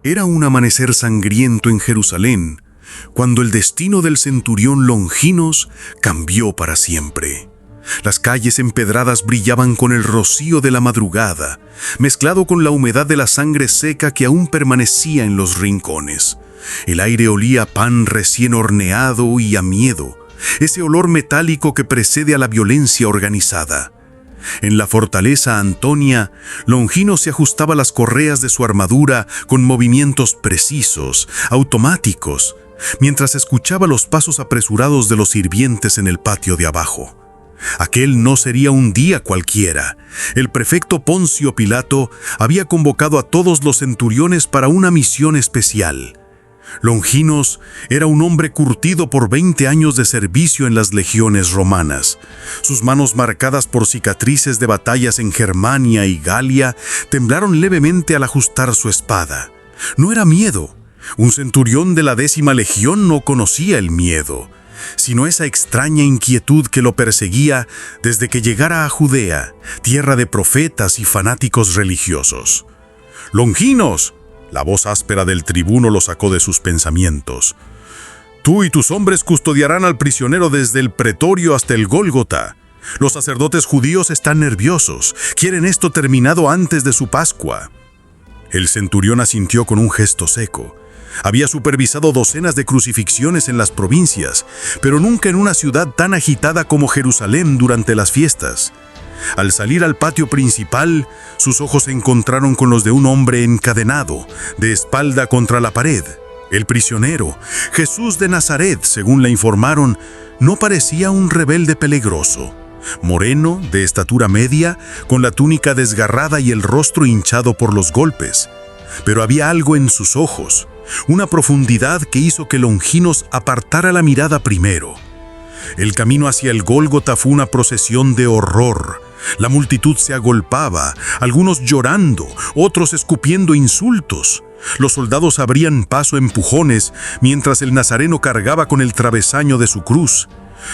Era un amanecer sangriento en Jerusalén, cuando el destino del centurión Longinos cambió para siempre. Las calles empedradas brillaban con el rocío de la madrugada, mezclado con la humedad de la sangre seca que aún permanecía en los rincones. El aire olía a pan recién horneado y a miedo, ese olor metálico que precede a la violencia organizada. En la fortaleza Antonia, Longinos se ajustaba las correas de su armadura con movimientos precisos, automáticos, mientras escuchaba los pasos apresurados de los sirvientes en el patio de abajo. Aquel no sería un día cualquiera. El prefecto Poncio Pilato había convocado a todos los centuriones para una misión especial. Longinos era un hombre curtido por 20 años de servicio en las legiones romanas. Sus manos, marcadas por cicatrices de batallas en Germania y Galia, temblaron levemente al ajustar su espada. No era miedo. Un centurión de la 10ª legión no conocía el miedo, sino esa extraña inquietud que lo perseguía desde que llegara a Judea, tierra de profetas y fanáticos religiosos. «¡Longinos!», la voz áspera del tribuno lo sacó de sus pensamientos. «Tú y tus hombres custodiarán al prisionero desde el pretorio hasta el Gólgota. Los sacerdotes judíos están nerviosos, quieren esto terminado antes de su Pascua». El centurión asintió con un gesto seco. Había supervisado docenas de crucifixiones en las provincias, pero nunca en una ciudad tan agitada como Jerusalén durante las fiestas. Al salir al patio principal, sus ojos se encontraron con los de un hombre encadenado, de espalda contra la pared. El prisionero, Jesús de Nazaret, según le informaron, no parecía un rebelde peligroso. Moreno, de estatura media, con la túnica desgarrada y el rostro hinchado por los golpes. Pero había algo en sus ojos, una profundidad que hizo que Longinos apartara la mirada primero. El camino hacia el Gólgota fue una procesión de horror. La multitud se agolpaba, algunos llorando, otros escupiendo insultos. Los soldados abrían paso a empujones, mientras el nazareno cargaba con el travesaño de su cruz.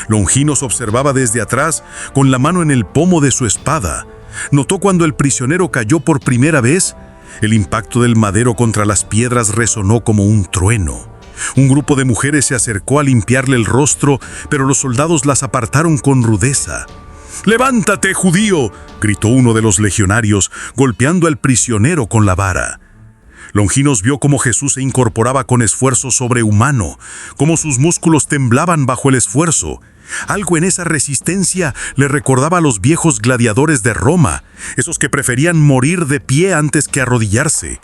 Longinos observaba desde atrás, con la mano en el pomo de su espada. Notó cuando el prisionero cayó por primera vez. El impacto del madero contra las piedras resonó como un trueno. Un grupo de mujeres se acercó a limpiarle el rostro, pero los soldados las apartaron con rudeza. «¡Levántate, judío!», gritó uno de los legionarios, golpeando al prisionero con la vara. Longinos vio cómo Jesús se incorporaba con esfuerzo sobrehumano, cómo sus músculos temblaban bajo el esfuerzo. Algo en esa resistencia le recordaba a los viejos gladiadores de Roma, esos que preferían morir de pie antes que arrodillarse.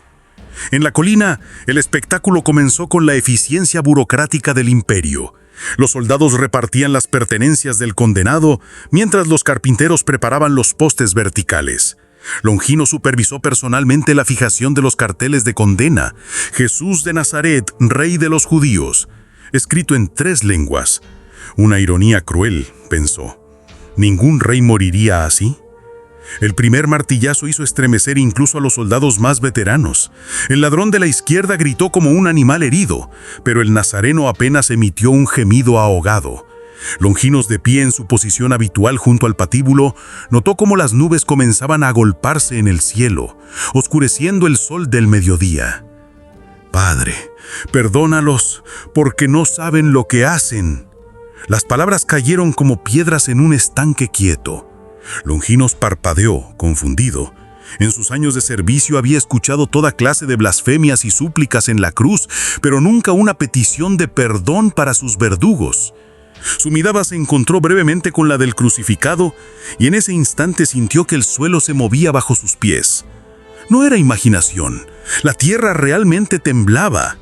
En la colina, el espectáculo comenzó con la eficiencia burocrática del imperio. Los soldados repartían las pertenencias del condenado, mientras los carpinteros preparaban los postes verticales. Longinos supervisó personalmente la fijación de los carteles de condena: «Jesús de Nazaret, Rey de los Judíos», escrito en 3 lenguas. Una ironía cruel, pensó. ¿Ningún rey moriría así? El primer martillazo hizo estremecer incluso a los soldados más veteranos. El ladrón de la izquierda gritó como un animal herido, pero el nazareno apenas emitió un gemido ahogado. Longinos, de pie en su posición habitual junto al patíbulo, notó cómo las nubes comenzaban a agolparse en el cielo, oscureciendo el sol del mediodía. «Padre, perdónalos, porque no saben lo que hacen». Las palabras cayeron como piedras en un estanque quieto. Longinos parpadeó, confundido. En sus años de servicio había escuchado toda clase de blasfemias y súplicas en la cruz, pero nunca una petición de perdón para sus verdugos. Su mirada se encontró brevemente con la del crucificado, y en ese instante sintió que el suelo se movía bajo sus pies. No era imaginación, la tierra realmente temblaba.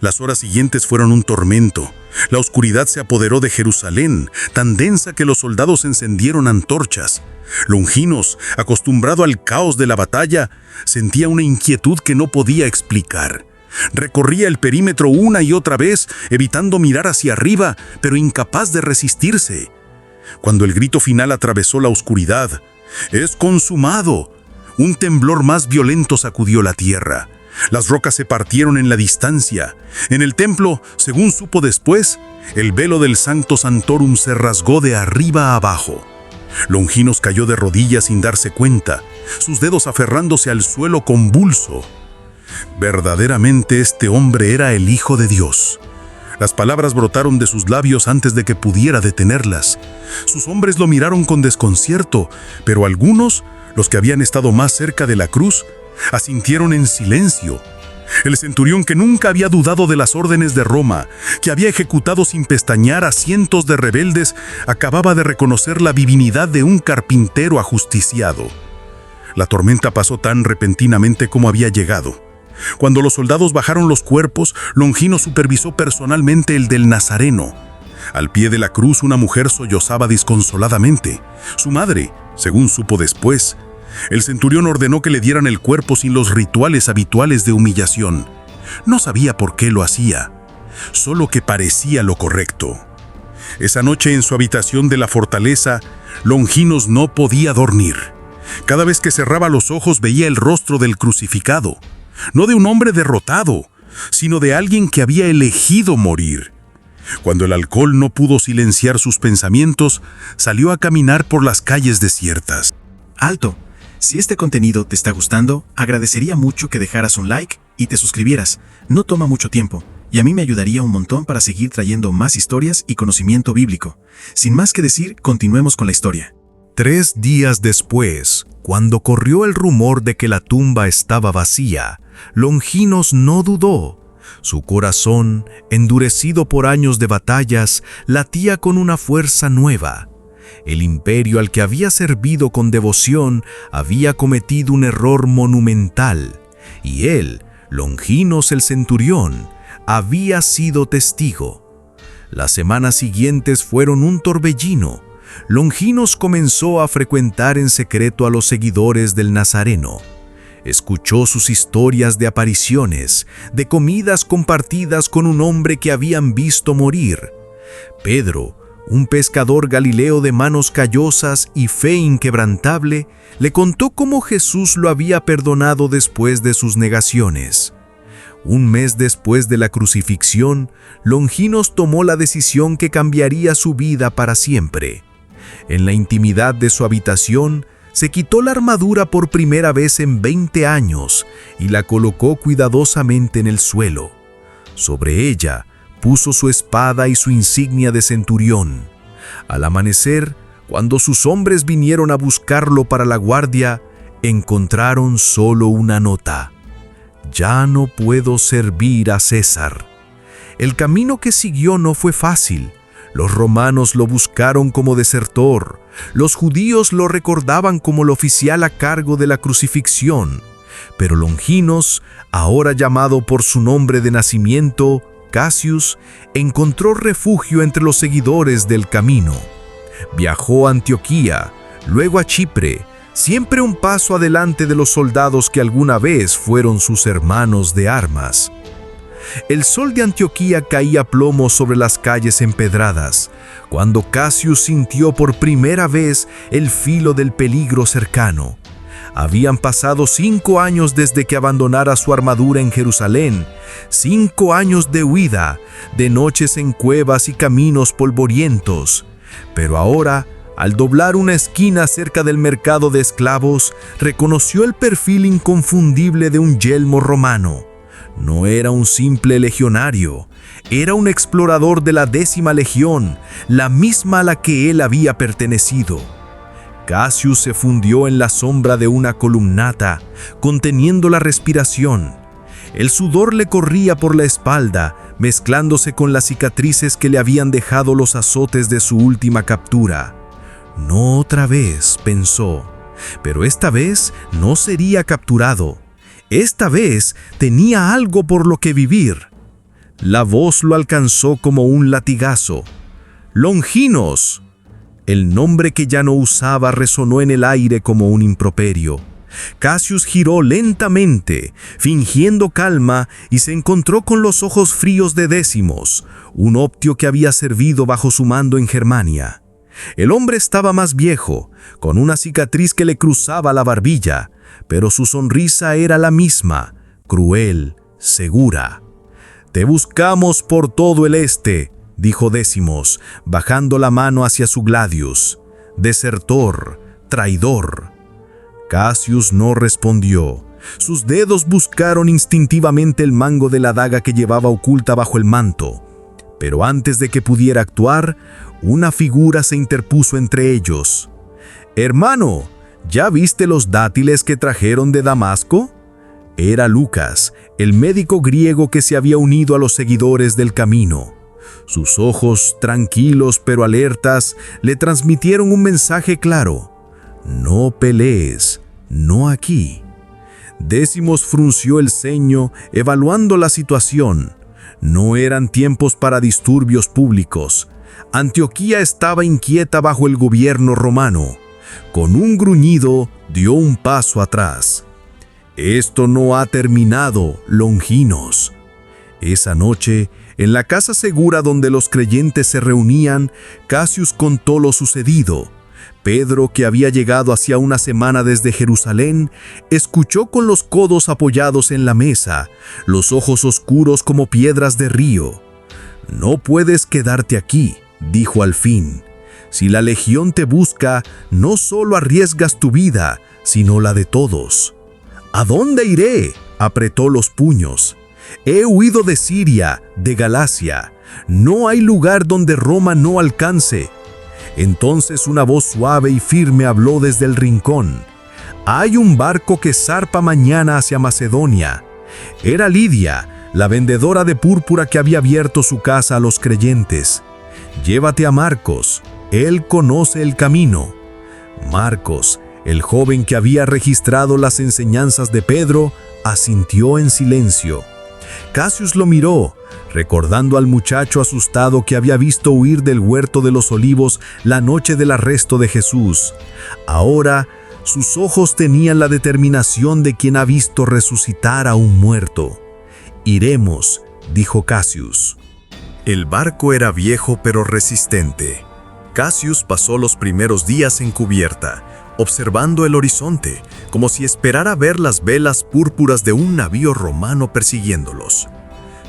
Las horas siguientes fueron un tormento. La oscuridad se apoderó de Jerusalén, tan densa que los soldados encendieron antorchas. Longinos, acostumbrado al caos de la batalla, sentía una inquietud que no podía explicar. Recorría el perímetro una y otra vez, evitando mirar hacia arriba, pero incapaz de resistirse. Cuando el grito final atravesó la oscuridad, «¡Es consumado!», un temblor más violento sacudió la tierra. Las rocas se partieron en la distancia. En el templo, según supo después, el velo del Sancto Sanctorum se rasgó de arriba a abajo. Longinos cayó de rodillas sin darse cuenta, sus dedos aferrándose al suelo convulso. Verdaderamente este hombre era el Hijo de Dios. Las palabras brotaron de sus labios antes de que pudiera detenerlas. Sus hombres lo miraron con desconcierto, pero algunos, los que habían estado más cerca de la cruz, asintieron en silencio. El centurión, que nunca había dudado de las órdenes de Roma, que había ejecutado sin pestañear a cientos de rebeldes, acababa de reconocer la divinidad de un carpintero ajusticiado. La tormenta pasó tan repentinamente como había llegado. Cuando los soldados bajaron los cuerpos, Longino supervisó personalmente el del Nazareno. Al pie de la cruz, una mujer sollozaba desconsoladamente. Su madre, según supo después. El centurión ordenó que le dieran el cuerpo sin los rituales habituales de humillación. No sabía por qué lo hacía, solo que parecía lo correcto. Esa noche, en su habitación de la fortaleza, Longinos no podía dormir. Cada vez que cerraba los ojos veía el rostro del crucificado, no de un hombre derrotado, sino de alguien que había elegido morir. Cuando el alcohol no pudo silenciar sus pensamientos, salió a caminar por las calles desiertas. ¡Alto! Si este contenido te está gustando, agradecería mucho que dejaras un like y te suscribieras. No toma mucho tiempo, y a mí me ayudaría un montón para seguir trayendo más historias y conocimiento bíblico. Sin más que decir, continuemos con la historia. 3 días después, cuando corrió el rumor de que la tumba estaba vacía, Longinos no dudó. Su corazón, endurecido por años de batallas, latía con una fuerza nueva. El imperio al que había servido con devoción había cometido un error monumental, y él, Longinos el centurión, había sido testigo. Las semanas siguientes fueron un torbellino. Longinos comenzó a frecuentar en secreto a los seguidores del Nazareno. Escuchó sus historias de apariciones, de comidas compartidas con un hombre que habían visto morir. Pedro, un pescador galileo de manos callosas y fe inquebrantable, le contó cómo Jesús lo había perdonado después de sus negaciones. Un mes después de la crucifixión, Longinos tomó la decisión que cambiaría su vida para siempre. En la intimidad de su habitación, se quitó la armadura por primera vez en 20 años y la colocó cuidadosamente en el suelo. Sobre ella, puso su espada y su insignia de centurión. Al amanecer, cuando sus hombres vinieron a buscarlo para la guardia, encontraron solo una nota: «Ya no puedo servir a César». El camino que siguió no fue fácil. Los romanos lo buscaron como desertor. Los judíos lo recordaban como el oficial a cargo de la crucifixión. Pero Longinos, ahora llamado por su nombre de nacimiento, Cassius, encontró refugio entre los seguidores del camino. Viajó a Antioquía, luego a Chipre, siempre un paso adelante de los soldados que alguna vez fueron sus hermanos de armas. El sol de Antioquía caía a plomo sobre las calles empedradas, cuando Cassius sintió por primera vez el filo del peligro cercano. Habían pasado 5 años desde que abandonara su armadura en Jerusalén, 5 años de huida, de noches en cuevas y caminos polvorientos. Pero ahora, al doblar una esquina cerca del mercado de esclavos, reconoció el perfil inconfundible de un yelmo romano. No era un simple legionario, era un explorador de la 10ª legión, la misma a la que él había pertenecido. Cassius se fundió en la sombra de una columnata, conteniendo la respiración. El sudor le corría por la espalda, mezclándose con las cicatrices que le habían dejado los azotes de su última captura. No otra vez, pensó, pero esta vez no sería capturado. Esta vez tenía algo por lo que vivir. La voz lo alcanzó como un latigazo. «Longinos». El nombre que ya no usaba resonó en el aire como un improperio. Cassius giró lentamente, fingiendo calma, y se encontró con los ojos fríos de Décimos, un optio que había servido bajo su mando en Germania. El hombre estaba más viejo, con una cicatriz que le cruzaba la barbilla, pero su sonrisa era la misma, cruel, segura. «Te buscamos por todo el este», dijo Décimos, bajando la mano hacia su gladius. «Desertor, traidor». Cassius no respondió, Sus dedos buscaron instintivamente el mango de la daga que llevaba oculta bajo el manto. Pero antes de que pudiera actuar, una figura se interpuso entre ellos. «Hermano, ¿ya viste los dátiles que trajeron de Damasco?». Era Lucas, el médico griego que se había unido a los seguidores del camino. Sus ojos, tranquilos pero alertas, le transmitieron un mensaje claro: «No pelees, no aquí». Décimos frunció el ceño, evaluando la situación. No eran tiempos para disturbios públicos. Antioquía estaba inquieta bajo el gobierno romano. Con un gruñido, dio un paso atrás. «Esto no ha terminado, Longinos». Esa noche, en la casa segura donde los creyentes se reunían, Cassius contó lo sucedido. Pedro, que había llegado hacía una semana desde Jerusalén, escuchó con los codos apoyados en la mesa, los ojos oscuros como piedras de río. «No puedes quedarte aquí», dijo al fin. «Si la legión te busca, no solo arriesgas tu vida, sino la de todos». «¿A dónde iré?», apretó los puños. «He huido de Siria, de Galacia. No hay lugar donde Roma no alcance». Entonces una voz suave y firme habló desde el rincón. «Hay un barco que zarpa mañana hacia Macedonia». Era Lidia, la vendedora de púrpura que había abierto su casa a los creyentes. «Llévate a Marcos, él conoce el camino». Marcos, el joven que había registrado las enseñanzas de Pedro, asintió en silencio. Cassius lo miró, recordando al muchacho asustado que había visto huir del huerto de los olivos la noche del arresto de Jesús. Ahora, sus ojos tenían la determinación de quien ha visto resucitar a un muerto. «Iremos», dijo Cassius. El barco era viejo pero resistente. Cassius pasó los primeros días en cubierta, observando el horizonte, como si esperara ver las velas púrpuras de un navío romano persiguiéndolos.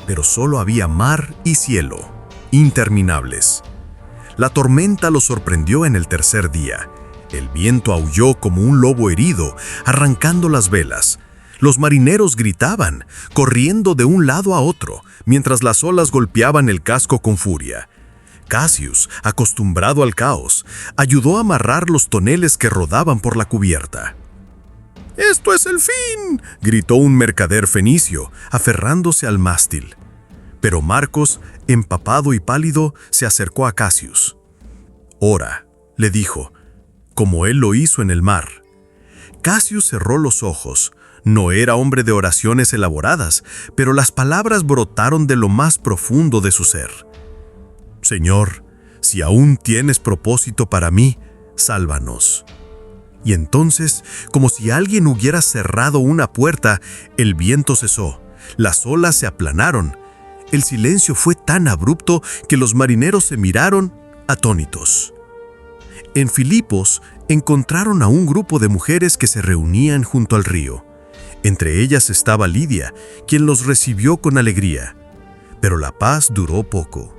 Pero solo había mar y cielo, interminables. La tormenta los sorprendió en el tercer día. El viento aulló como un lobo herido, arrancando las velas. Los marineros gritaban, corriendo de un lado a otro, mientras las olas golpeaban el casco con furia. Cassius, acostumbrado al caos, ayudó a amarrar los toneles que rodaban por la cubierta. «¡Esto es el fin!», gritó un mercader fenicio, aferrándose al mástil. Pero Marcos, empapado y pálido, se acercó a Cassius. «Ora», le dijo, como él lo hizo en el mar. Cassius cerró los ojos. No era hombre de oraciones elaboradas, pero las palabras brotaron de lo más profundo de su ser. «Señor, si aún tienes propósito para mí, sálvanos». Y entonces, como si alguien hubiera cerrado una puerta, el viento cesó, las olas se aplanaron. El silencio fue tan abrupto que los marineros se miraron atónitos. En Filipos encontraron a un grupo de mujeres que se reunían junto al río. Entre ellas estaba Lidia, quien los recibió con alegría. Pero la paz duró poco.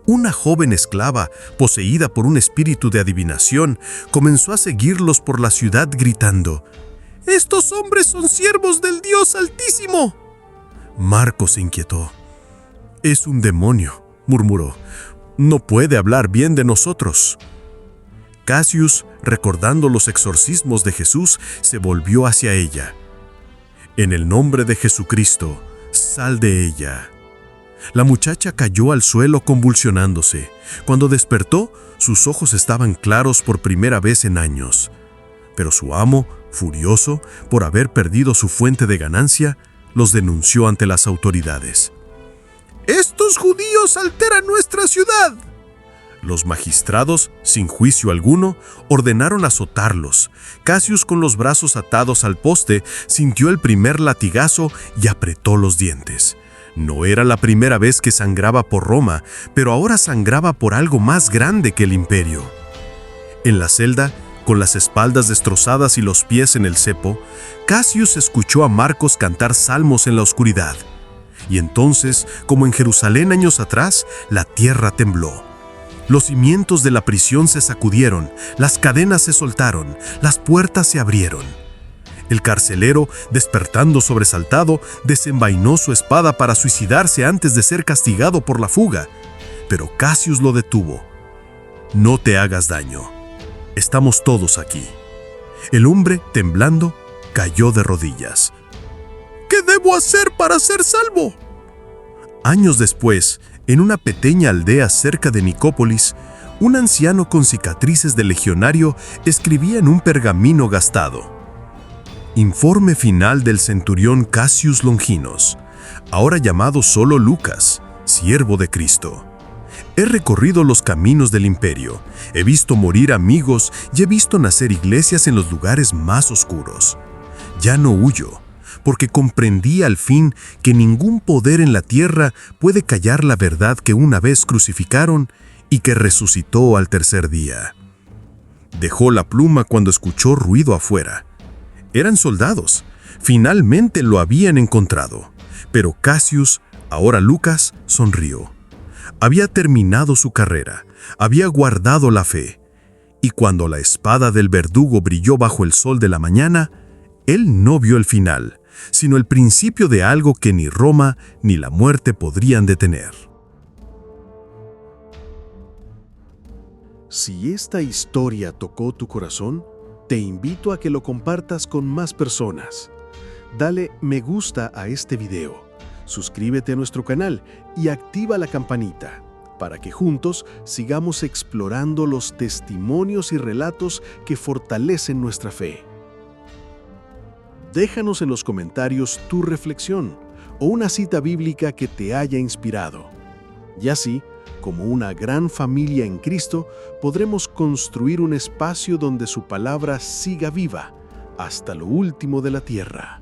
Una joven esclava, poseída por un espíritu de adivinación, comenzó a seguirlos por la ciudad gritando: «¡Estos hombres son siervos del Dios Altísimo!». Marcos se inquietó. «Es un demonio», murmuró. «No puede hablar bien de nosotros». Cassius, recordando los exorcismos de Jesús, se volvió hacia ella. «En el nombre de Jesucristo, sal de ella». La muchacha cayó al suelo convulsionándose. Cuando despertó, sus ojos estaban claros por primera vez en años. Pero su amo, furioso por haber perdido su fuente de ganancia, los denunció ante las autoridades. «¡Estos judíos alteran nuestra ciudad!». Los magistrados, sin juicio alguno, ordenaron azotarlos. Cassius, con los brazos atados al poste, sintió el primer latigazo y apretó los dientes. No era la primera vez que sangraba por Roma, pero ahora sangraba por algo más grande que el imperio. En la celda, con las espaldas destrozadas y los pies en el cepo, Cassius escuchó a Marcos cantar salmos en la oscuridad. Y entonces, como en Jerusalén años atrás, la tierra tembló. Los cimientos de la prisión se sacudieron, las cadenas se soltaron, las puertas se abrieron. El carcelero, despertando sobresaltado, desenvainó su espada para suicidarse antes de ser castigado por la fuga. Pero Cassius lo detuvo. «No te hagas daño. Estamos todos aquí». El hombre, temblando, cayó de rodillas. «¿Qué debo hacer para ser salvo?». Años después, en una pequeña aldea cerca de Nicópolis, un anciano con cicatrices de legionario escribía en un pergamino gastado: «Informe final del centurión Cassius Longinos, ahora llamado solo Lucas, siervo de Cristo. He recorrido los caminos del imperio, he visto morir amigos y he visto nacer iglesias en los lugares más oscuros. Ya no huyo, porque comprendí al fin que ningún poder en la tierra puede callar la verdad que una vez crucificaron y que resucitó al tercer día». Dejó la pluma cuando escuchó ruido afuera. Eran soldados. Finalmente lo habían encontrado. Pero Cassius, ahora Lucas, sonrió. Había terminado su carrera, había guardado la fe. Y cuando la espada del verdugo brilló bajo el sol de la mañana, él no vio el final, sino el principio de algo que ni Roma ni la muerte podrían detener. Si esta historia tocó tu corazón, te invito a que lo compartas con más personas. Dale me gusta a este video, suscríbete a nuestro canal y activa la campanita para que juntos sigamos explorando los testimonios y relatos que fortalecen nuestra fe. Déjanos en los comentarios tu reflexión o una cita bíblica que te haya inspirado. Y así, como una gran familia en Cristo, podremos construir un espacio donde su palabra siga viva hasta lo último de la tierra.